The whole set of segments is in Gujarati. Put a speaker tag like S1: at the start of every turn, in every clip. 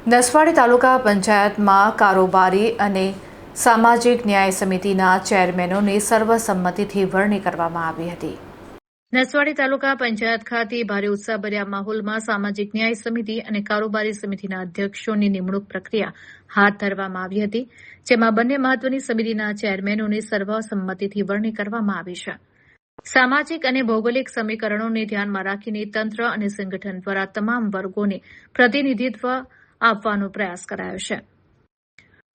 S1: નસવાડી તાલુકા પંચાયતમાં કારોબારી અને સામાજિક ન્યાય સમિતિના ચેરમેનોની સર્વસંમતિથી વરણી કરવામાં આવી હતી। નસવાડી તાલુકા પંચાયત ખાતે ભારે ઉત્સાહભર્યા માહોલમાં સામાજિક ન્યાય સમિતિ અને કારોબારી સમિતિના અધ્યક્ષોની નિમણૂક પ્રક્રિયા હાથ ધરવામાં આવી હતી, જેમાં બંને મહત્વની સમિતિના ચેરમેનોની સર્વસંમતિથી વરણી કરવામાં આવી છે। સામાજિક અને ભૌગોલિક સમીકરણોને ધ્યાનમાં રાખીને તંત્ર અને સંગઠન દ્વારા તમામ વર્ગોને પ્રતિનિધિત્વ આપવાનો પ્રયાસ કરાયો છે।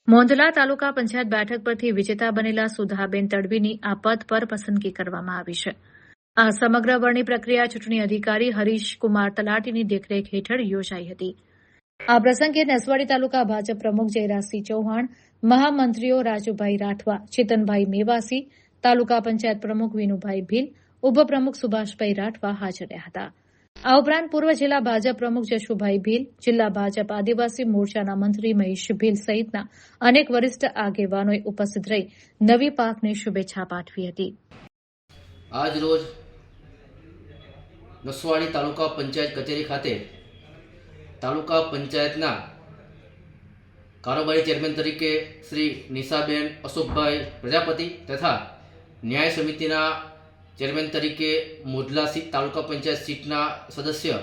S1: મોંધલા તાલુકા પંચાયત બેઠક પરથી વિજેતા બનેલા સુધાબેન તડવીની આ પદ પર પસંદગી કરવામાં આવી છે। આ સમગ્ર વરણી પ્રક્રિયા ચૂંટણી અધિકારી હરીશ કુમાર તલાટીની દેખરેખ હેઠળ યોજાઈ હતી। આ પ્રસંગે નસવાડી તાલુકા ભાજપ પ્રમુખ જયરાજસિંહ ચૌહાણ, મહામંત્રીઓ રાજુભાઈ રાઠવા, ચેતનભાઈ મેવાસી, તાલુકા પંચાયત પ્રમુખ વિનુભાઈ ભીલ, ઉપપ્રમુખ સુભાષભાઈ રાઠવા હાજર રહ્યા હતા। આ ઉપરાંત પૂર્વ જિલ્લા ભાજપ પ્રમુખ જશુભાઈ ભીલ, જિલ્લા ભાજપ આદિવાસી મોરચાના મંત્રી મહેશ ભીલ સહિતના અનેક વરિષ્ઠ આગેવાનોએ ઉપસ્થિત રહી નવી પાકને શુભેચ્છા પાઠવી હતી।
S2: આજ રોજ નસવાડી તાલુકા પંચાયત કચેરી ખાતે તાલુકા પંચાયતના કારોબારી ચેરમેન તરીકે શ્રી નિશાબેન અશોકભાઈ પ્રજાપતિ તથા ન્યાય સમિતિના ચેરમેન તરીકે મોઢલા તાલુકા પંચાયત સીટના સદસ્ય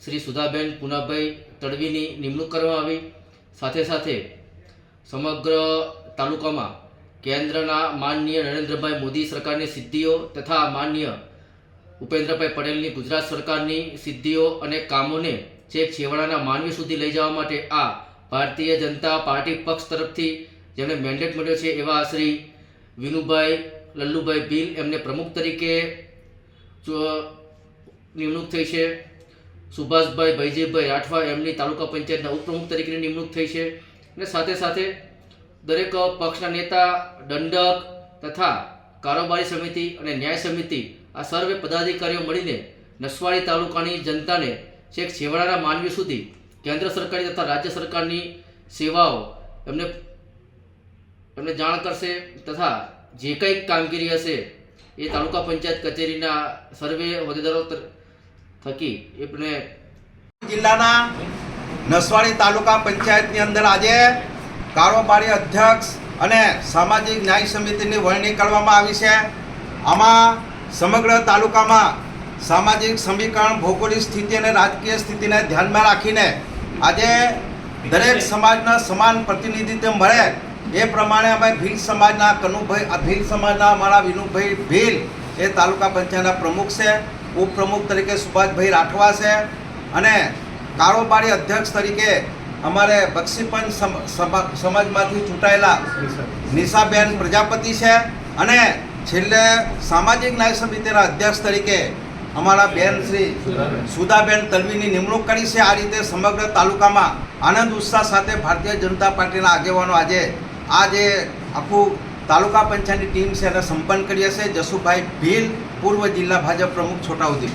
S2: શ્રી સુધાબેન પુનાભાઈ તડવીની નિમણૂક કરવામાં આવી। સાથે સાથે સમગ્ર તાલુકામાં કેન્દ્રના માનનીય નરેન્દ્રભાઈ મોદી સરકારની સિદ્ધિઓ તથા માનનીય ભૂપેન્દ્રભાઈ પટેલની ગુજરાત સરકારની સિદ્ધિઓ અને કામોને છેક છેવાડાના માનવી સુધી લઈ જવા માટે આ ભારતીય જનતા પાર્ટી પક્ષ તરફથી જેમણે મેન્ડેટ મળ્યો છે એવા શ્રી વિનુભાઈ લલ્લુભાઈ ભીલ એમને પ્રમુખ તરીકે નિમણૂક થઈ છે। સુભાષભાઈ ભાઈજીભાઈ રાઠવા એમની તાલુકા પંચાયતના ઉપપ્રમુખ તરીકેની નિમણૂક થઈ છે અને સાથે સાથે દરેક પક્ષના નેતા, દંડક તથા કારોબારી સમિતિ અને ન્યાય સમિતિ આ સર્વે પદાધિકારીઓ મળીને નસવાડી તાલુકાની જનતાને છેક છેવાડાના માનવી સુધી કેન્દ્ર સરકારી તથા રાજ્ય સરકારની સેવાઓ એમને જાણ કરશે તથા જે કંઈ કામગીરી હશે એ તાલુકા પંચાયત કચેરીના સર્વે હોદ્દેદારો થકી એમને
S3: જિલ્લાના નસવાડી તાલુકા પંચાયતની અંદર આજે કારોબારી અધ્યક્ષ અને સામાજિક ન્યાય સમિતિની વરણી કરવામાં આવી છે। આમાં સમગ્ર તાલુકામાં સામાજિક સમીકરણ, ભૌગોલિક સ્થિતિ અને રાજકીય સ્થિતિને ધ્યાનમાં રાખીને આજે દરેક સમાજના સમાન પ્રતિનિધિત્વ મળે એ પ્રમાણે અમે ભીલ સમાજના ભીલ સમાજના અમારા વિનુભાઈ ભીલ એ તાલુકા પંચાયતના પ્રમુખ છે। ઉપપ્રમુખ તરીકે સુભાષભાઈ રાઠવા છે અને કારોબારી અધ્યક્ષ તરીકે અમારે બક્ષીપંચ સમાજમાંથી ચૂંટાયેલા નિશાબેન પ્રજાપતિ છે અને છેલ્લે સામાજિક ન્યાય સમિતિના અધ્યક્ષ તરીકે અમારા બેન શ્રી સુધાબેન તડવીની નિમણૂક કરી છે। આ રીતે સમગ્ર તાલુકામાં આનંદ ઉત્સાહ સાથે ભારતીય જનતા પાર્ટીના આગેવાનો આજે આ જે આખું તાલુકા પંચાયતની ટીમ છે એને સંપન્ન કરી હશે। જશુભાઈ ભીલ, પૂર્વ જિલ્લા ભાજપ પ્રમુખ છોટાઉદેપુર।